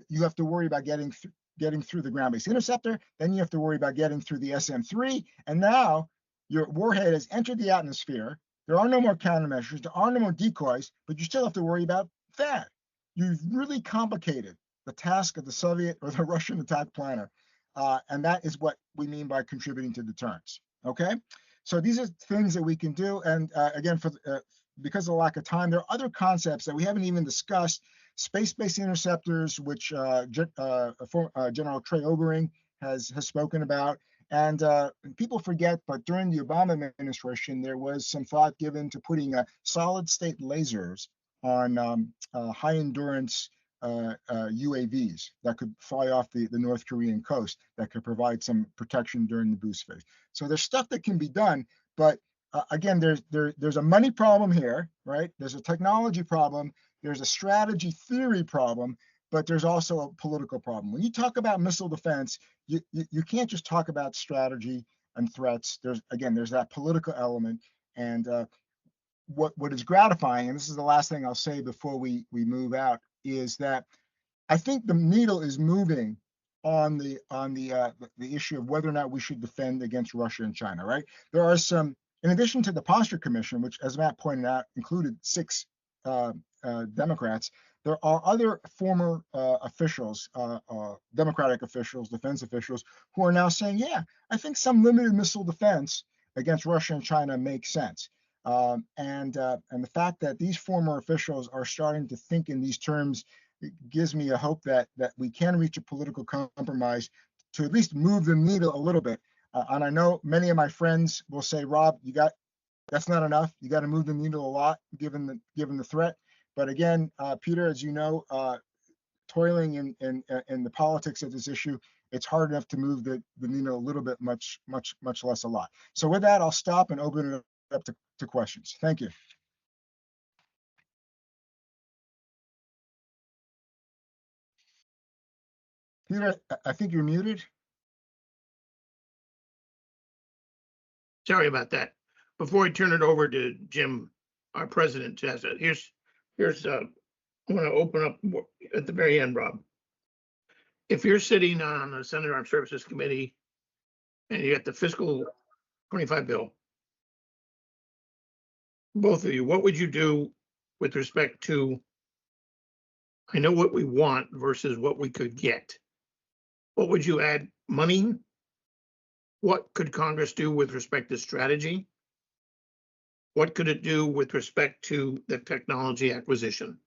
you have to worry about getting through the ground-based interceptor, then you have to worry about getting through the SM-3, and now your warhead has entered the atmosphere. There are no more countermeasures, there are no more decoys, but you still have to worry about that. You've really complicated the task of the Soviet or the Russian attack planner, and that is what we mean by contributing to deterrence. Okay, so these are things that we can do, and again, because of the lack of time, there are other concepts that we haven't even discussed. Space-based interceptors, which General Trey Obering has spoken about, and people forget, but during the Obama administration, there was some thought given to putting solid-state lasers on high-endurance UAVs that could fly off the North Korean coast that could provide some protection during the boost phase. So there's stuff that can be done, but again, there's a money problem here, right? There's a technology problem, there's a strategy theory problem, but there's also a political problem. When you talk about missile defense, you can't just talk about strategy and threats. There's that political element, and what is gratifying, and this is the last thing I'll say before we move out, is that I think the needle is moving on the issue of whether or not we should defend against Russia and China, right? There are some, in addition to the Posture Commission, which, as Matt pointed out, included 6 Democrats, there are other former officials, Democratic officials, defense officials, who are now saying, yeah, I think some limited missile defense against Russia and China makes sense. And the fact that these former officials are starting to think in these terms, it gives me a hope that we can reach a political compromise to at least move the needle a little bit. And I know many of my friends will say, Rob, that's not enough. You got to move the needle a lot given the threat. But again, Peter, as you know, toiling in the politics of this issue, it's hard enough to move the needle a little bit, much less a lot. So with that, I'll stop and open it up to questions. Thank you. Peter, I think you're muted. Sorry about that. Before I turn it over to Jim, our president, here's I want to open up at the very end, Rob. If you're sitting on the Senate Armed Services Committee and you got the fiscal 25 bill, both of you, what would you do with respect to, I know what we want versus what we could get? What would you add money? What could Congress do with respect to strategy? What could it do with respect to the technology acquisition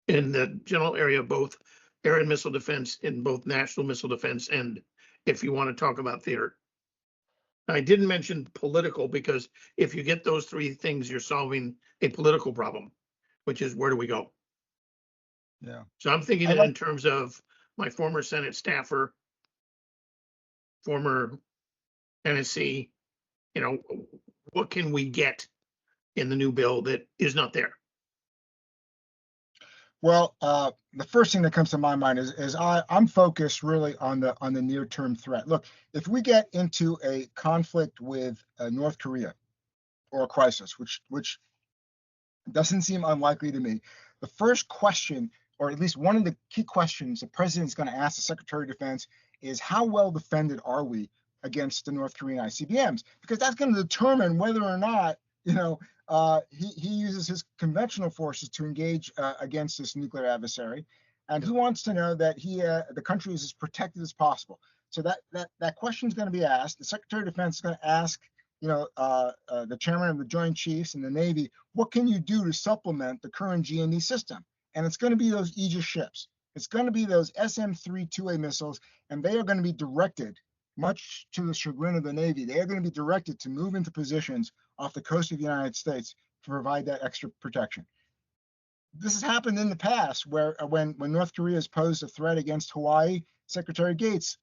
in the general area of both air and missile defense, in both national missile defense, and if you want to talk about theater? I didn't mention political, because if you get those 3 things, you're solving a political problem, which is, where do we go? Yeah. So I'm thinking in terms of my former Senate staffer, former NSC, what can we get in the new bill that is not there? Well, the first thing that comes to my mind is I'm focused really on the near-term threat. Look, if we get into a conflict with North Korea or a crisis, which doesn't seem unlikely to me, the first question, or at least one of the key questions the president's going to ask the Secretary of Defense, is how well defended are we against the North Korean ICBMs? Because that's going to determine whether or not he uses his conventional forces to engage against this nuclear adversary, and he wants to know that the country is as protected as possible. So that question is going to be asked. The Secretary of Defense is going to ask, the chairman of the Joint Chiefs and the Navy, what can you do to supplement the current GME system? And it's going to be those Aegis ships. It's going to be those SM-3 2A missiles, and they are going to be directed, much to the chagrin of the Navy, they are going to be directed to move into positions off the coast of the United States to provide that extra protection. This has happened in the past, where when North Korea has posed a threat against Hawaii, Secretary Gates,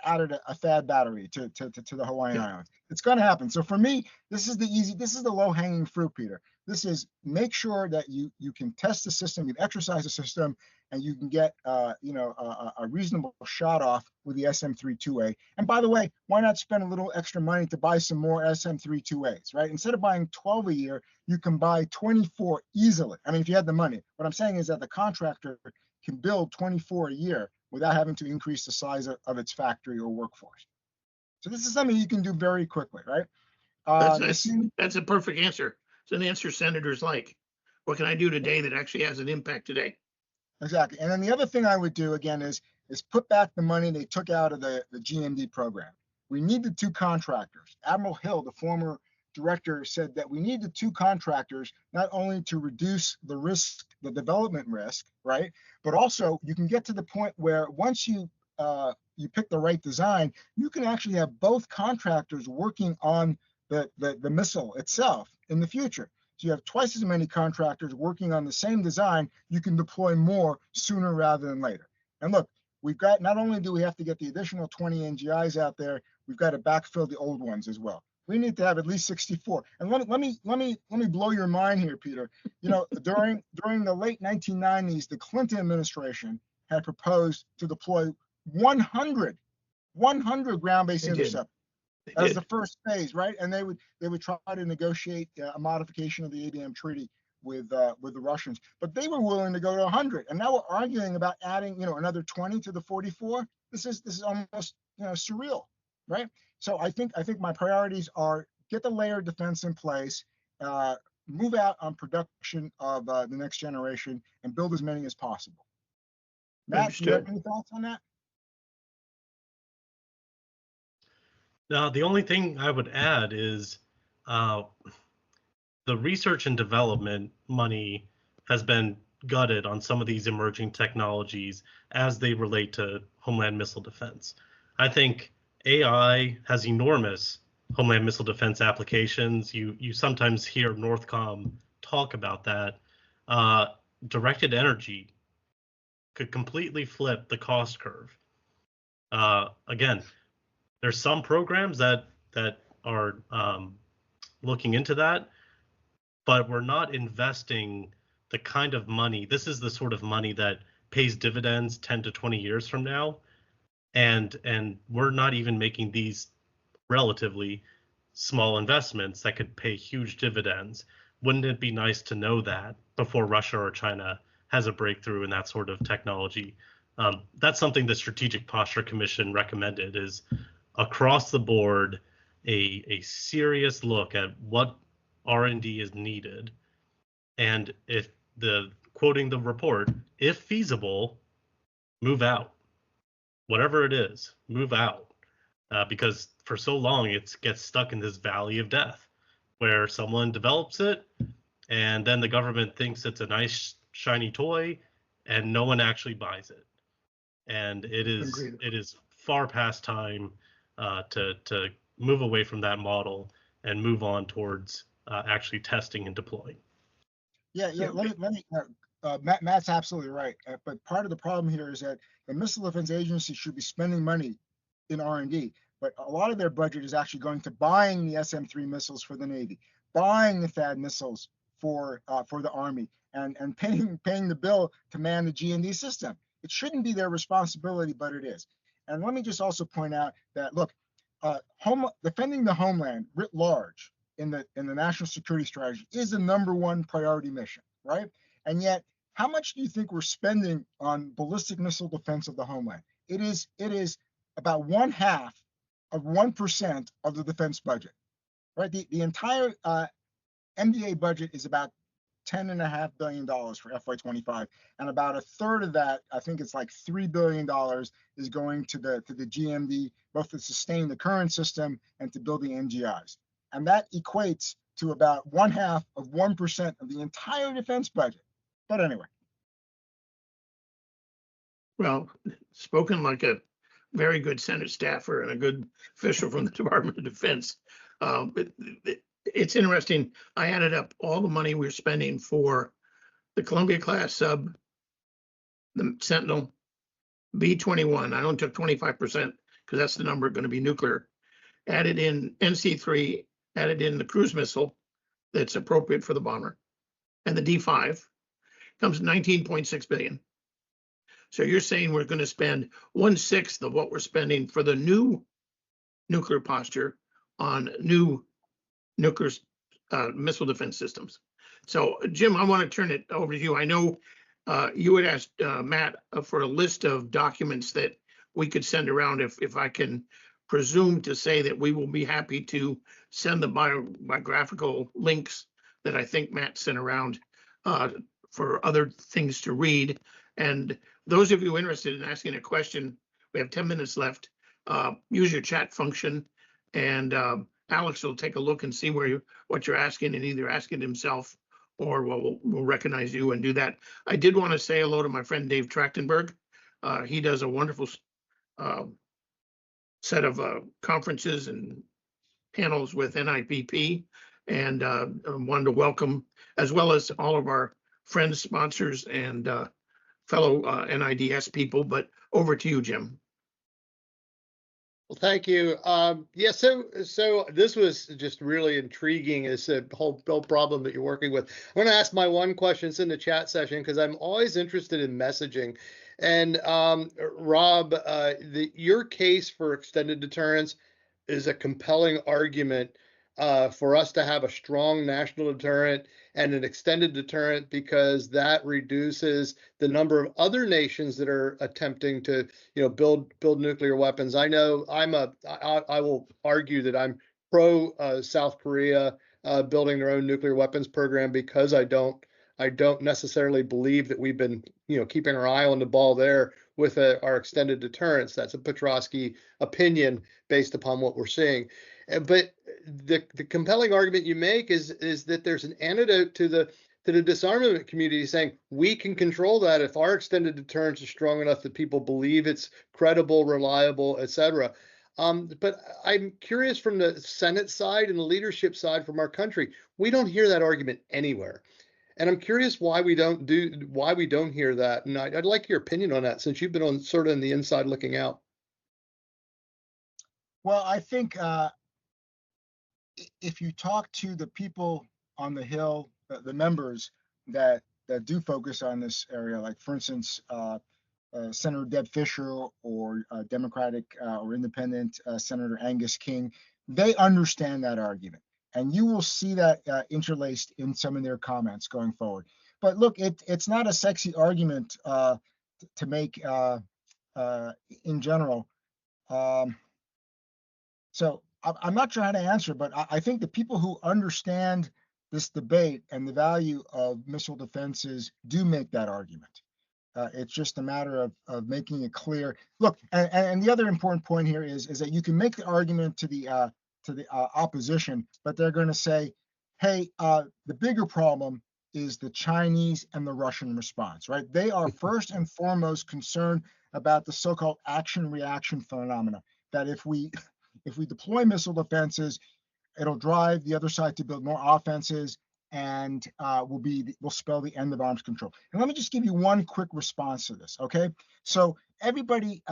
added a THAAD battery to the Hawaiian Islands. It's going to happen. So for me, this is the low hanging fruit, Peter. This is make sure that you can test the system, you exercise the system, and you can get a reasonable shot off with the SM-32A. And by the way, why not spend a little extra money to buy some more SM-32As, right? Instead of buying 12 a year, you can buy 24 easily. I mean, if you had the money. What I'm saying is that the contractor can build 24 a year without having to increase the size of its factory or workforce. So this is something you can do very quickly, right? That's a perfect answer. It's an answer senators like. What can I do today that actually has an impact today? Exactly. And then the other thing I would do again is put back the money they took out of the GMD program. We need the 2 contractors. Admiral Hill, the former director, said that we need the 2 contractors not only to reduce the risk, the development risk, right? But also you can get to the point where once you pick the right design, you can actually have both contractors working on the missile itself in the future. So you have twice as many contractors working on the same design. You can deploy more sooner rather than later. And look, we've got, not only do we have to get the additional 20 NGIs out there, we've got to backfill the old ones as well. We need to have at least 64. And let me blow your mind here, Peter. You know, during the late 1990s, the Clinton administration had proposed to deploy 100 ground-based interceptors as the first phase, right? And they would try to negotiate a modification of the ABM treaty with the Russians, but they were willing to go to 100. And now we're arguing about adding, another 20 to the 44. This is almost, surreal, right? So I think my priorities are get the layered defense in place, move out on production of the next generation, and build as many as possible. Matt, do you have any thoughts on that? Now, the only thing I would add is the research and development money has been gutted on some of these emerging technologies as they relate to homeland missile defense. I think AI has enormous homeland missile defense applications. You sometimes hear Northcom talk about that. Directed energy could completely flip the cost curve. Again, there's some programs that are looking into that, but we're not investing the kind of money. This is the sort of money that pays dividends 10 to 20 years from now, and we're not even making these relatively small investments that could pay huge dividends. Wouldn't it be nice to know that before Russia or China has a breakthrough in that sort of technology? That's something the Strategic Posture Commission recommended, is across the board a serious look at what R&D is needed, and if quoting the report, if feasible, move out. Whatever it is, move out, because for so long it gets stuck in this valley of death where someone develops it and then the government thinks it's a nice shiny toy and no one actually buys it. And it is far past time to move away from that model and move on towards actually testing and deploying. Yeah. Let me Matt's absolutely right. But part of the problem here is that the Missile Defense Agency should be spending money in R&D, but a lot of their budget is actually going to buying the SM-3 missiles for the Navy, buying the THAAD missiles for the Army, and paying the bill to man the GMD system. It shouldn't be their responsibility, but it is. And let me just also point out that, look, defending the homeland writ large in the national security strategy is the #1 priority mission, right? And yet, how much do you think we're spending on ballistic missile defense of the homeland? It is about 1/2 of the defense budget, right? The entire MDA budget is about $10.5 billion for FY25, and about 1/3 of that, I think it's like $3 billion, is going to the GMD, both to sustain the current system and to build the NGIs, and that equates to about 1/2 of the entire defense budget. But anyway. Well, spoken like a very good Senate staffer and a good official from the Department of Defense. It's interesting. I added up all the money we're spending for the Columbia class sub, the Sentinel, B-21. I only took 25% because that's the number going to be nuclear. Added in NC3, added in the cruise missile that's appropriate for the bomber, and the D5 comes 19.6 billion. So you're saying we're going to spend 1/6 of what we're spending for the new nuclear posture on new nuclear missile defense systems. So Jim, I want to turn it over to you. I know you had asked Matt for a list of documents that we could send around. If I can presume to say that we will be happy to send the biographical links that I think Matt sent around for other things to read. And those of you interested in asking a question, we have 10 minutes left. Use your chat function, and Alex will take a look and see what you're asking, and either ask it himself or we'll recognize you and do that. I did want to say hello to my friend Dave Trachtenberg. He does a wonderful set of conferences and panels with NIPP, and I wanted to welcome, as well as all of our friends, sponsors, and fellow NIDS people. But over to you, Jim. Well, thank you. Yeah, so this was just really intriguing, this whole problem that you're working with. I'm going to ask my one question. It's in the chat session because I'm always interested in messaging. And Rob, your case for extended deterrence is a compelling argument for us to have a strong national deterrent and an extended deterrent, because that reduces the number of other nations that are attempting to, build nuclear weapons. I know I will argue that I'm pro South Korea building their own nuclear weapons program, because I don't necessarily believe that we've been, keeping our eye on the ball there with our extended deterrence. That's a Petrosky opinion based upon what we're seeing. But the compelling argument you make is that there's an antidote to the disarmament community saying we can control that if our extended deterrence is strong enough that people believe it's credible, reliable, etc. But I'm curious, from the Senate side and the leadership side from our country, we don't hear that argument anywhere. And I'm curious why we don't hear that. And I'd like your opinion on that, since you've been on sort of on the inside looking out. Well, I think if you talk to the people on the Hill, the members that do focus on this area, like for instance, Senator Deb Fisher, or Democratic or Independent Senator Angus King, they understand that argument. And you will see that interlaced in some of their comments going forward. But look, it's not a sexy argument to make in general. So I'm not sure how to answer, but I think the people who understand this debate and the value of missile defenses do make that argument. It's just a matter of making it clear. Look, and the other important point here is that you can make the argument to the opposition, but they're going to say, hey, the bigger problem is the Chinese and the Russian response, right? They are first and foremost concerned about the so-called action-reaction phenomena, that if we deploy missile defenses, it'll drive the other side to build more offenses, and will spell the end of arms control. And let me just give you one quick response to this, okay? So everybody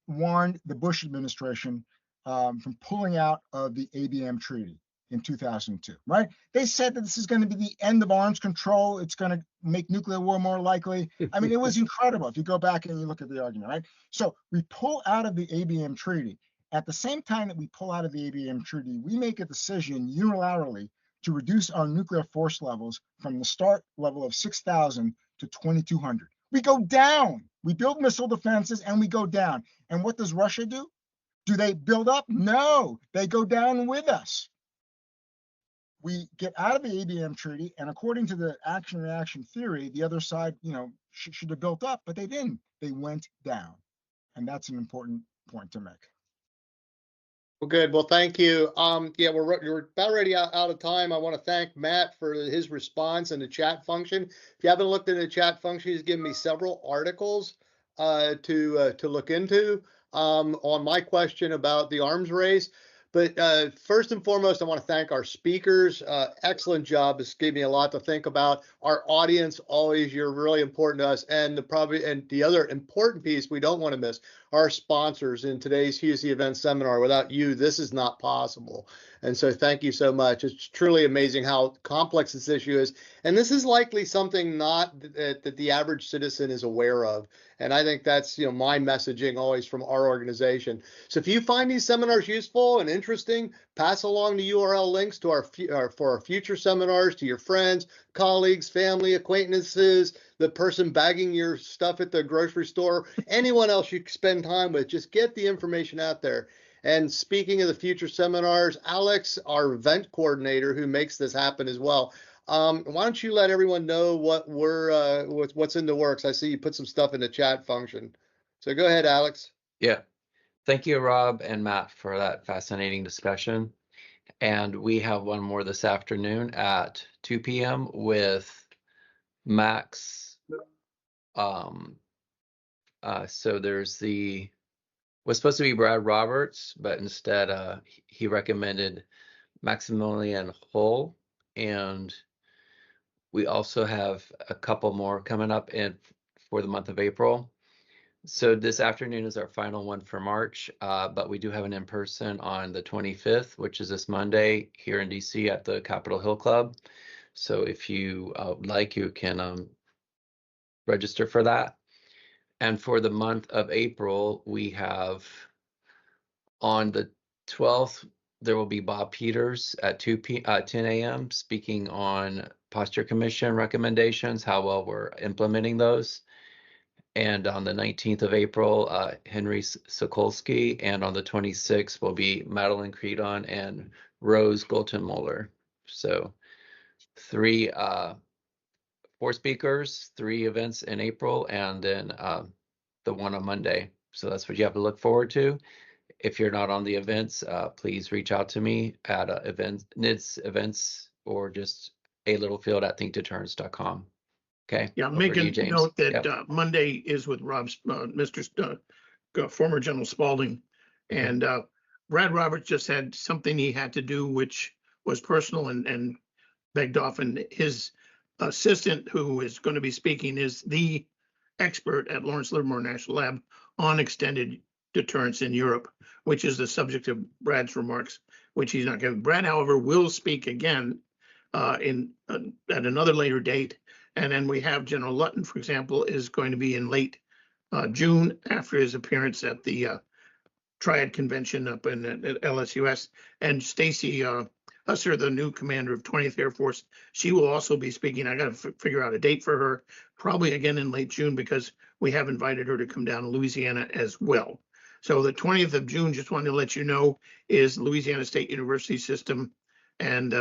warned the Bush administration from pulling out of the ABM treaty in 2002, right? They said that this is going to be the end of arms control. It's going to make nuclear war more likely. I mean, it was incredible if you go back and you look at the argument, right? So we pull out of the ABM treaty. At the same time that we pull out of the ABM treaty, we make a decision unilaterally to reduce our nuclear force levels from the start level of 6,000 to 2,200. We go down. We build missile defenses and we go down. And what does Russia do? Do they build up? No, they go down with us. We get out of the ABM treaty, and according to the action-reaction theory, the other side, should have built up, but they didn't. They went down, and that's an important point to make. Well, good. Well, thank you. Yeah, we're about ready out of time. I want to thank Matt for his response in the chat function. If you haven't looked at the chat function, he's given me several articles to look into on my question about the arms race. But first and foremost, I want to thank our speakers. Excellent job. This gave me a lot to think about. Our audience, always, you're really important to us. And the other important piece we don't want to miss, our sponsors in today's Huessy Event Seminar. Without you, this is not possible. And so thank you so much. It's truly amazing how complex this issue is. And this is likely something not that the average citizen is aware of. And I think that's, my messaging always from our organization. So if you find these seminars useful and interesting, pass along the URL links to for our future seminars to your friends, colleagues, family, acquaintances, the person bagging your stuff at the grocery store, anyone else you spend time with. Just get the information out there. And speaking of the future seminars, Alex, our event coordinator who makes this happen as well, why don't you let everyone know what's in the works? I see you put some stuff in the chat function. So go ahead, Alex. Yeah. Thank you, Rob and Matt, for that fascinating discussion. And we have one more this afternoon at 2 p.m. with Max. So was supposed to be Brad Roberts, but instead he recommended Maximilian Hull. And we also have a couple more coming up for the month of April. So this afternoon is our final one for March, but we do have an in-person on the 25th, which is this Monday here in DC at the Capitol Hill Club. So if you like, you can register for that. And for the month of April, we have on the 12th, there will be Bob Peters at 10 a.m. speaking on Posture Commission recommendations, how well we're implementing those. And on the 19th of April, Henry Sokolsky, and on the 26th will be Madeline Creedon and Rose Goltenmoller. So 4 speakers, 3 events in April, and then the one on Monday. So that's what you have to look forward to. If you're not on the events, please reach out to me at NIDS events or just alittlefield@thinkdeterrence.com. Okay. Yeah, make a note that Monday is with Rob's Mr. Former General Spalding, and Brad Roberts just had something he had to do, which was personal and begged off. And his assistant, who is going to be speaking, is the expert at Lawrence Livermore National Lab on extended deterrence in Europe, which is the subject of Brad's remarks, which he's not giving. Brad, however, will speak again at another later date. And then we have General Lutton, for example, is going to be in late June after his appearance at the Triad Convention up at LSUS. And Stacy Husser, the new commander of 20th Air Force, she will also be speaking. I got to figure out a date for her, probably again in late June, because we have invited her to come down to Louisiana as well. So the 20th of June, just wanted to let you know, is Louisiana State University System and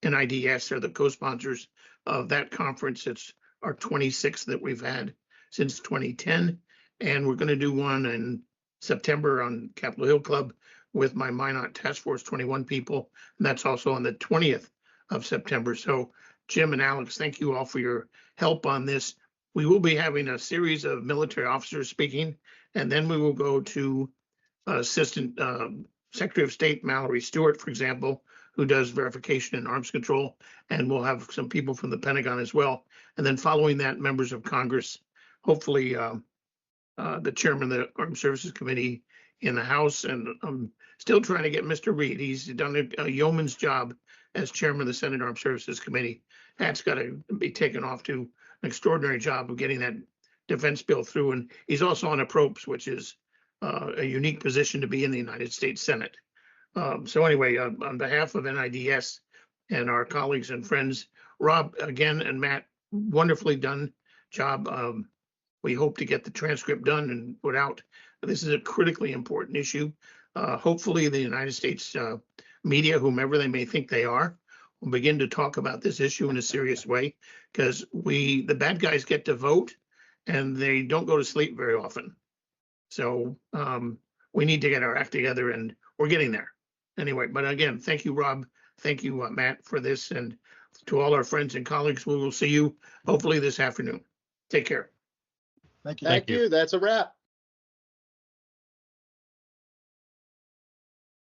NIDS are the co-sponsors of that conference. It's our 26th that we've had since 2010. And we're going to do one in September on Capitol Hill Club with my Minot Task Force 21 people. And that's also on the 20th of September. So Jim and Alex, thank you all for your help on this. We will be having a series of military officers speaking, and then we will go to Assistant Secretary of State Mallory Stewart, for example, who does verification and arms control, and we'll have some people from the Pentagon as well. And then following that, members of Congress, hopefully the chairman of the Armed Services Committee in the House, and I'm still trying to get Mr. Reed. He's done a yeoman's job as chairman of the Senate Armed Services Committee. That's got to be taken off to an extraordinary job of getting that defense bill through. And he's also on APROPES, which is a unique position to be in the United States Senate. So anyway, on behalf of NIDS and our colleagues and friends, Rob, again, and Matt, wonderfully done job. We hope to get the transcript done and put out. This is a critically important issue. Hopefully the United States media, whomever they may think they are, will begin to talk about this issue in a serious way, because the bad guys get to vote and they don't go to sleep very often. So we need to get our act together, and we're getting there. Anyway, but again, thank you, Rob. Thank you, Matt, for this. And to all our friends and colleagues, we will see you hopefully this afternoon. Take care. Thank you. Thank you. That's a wrap.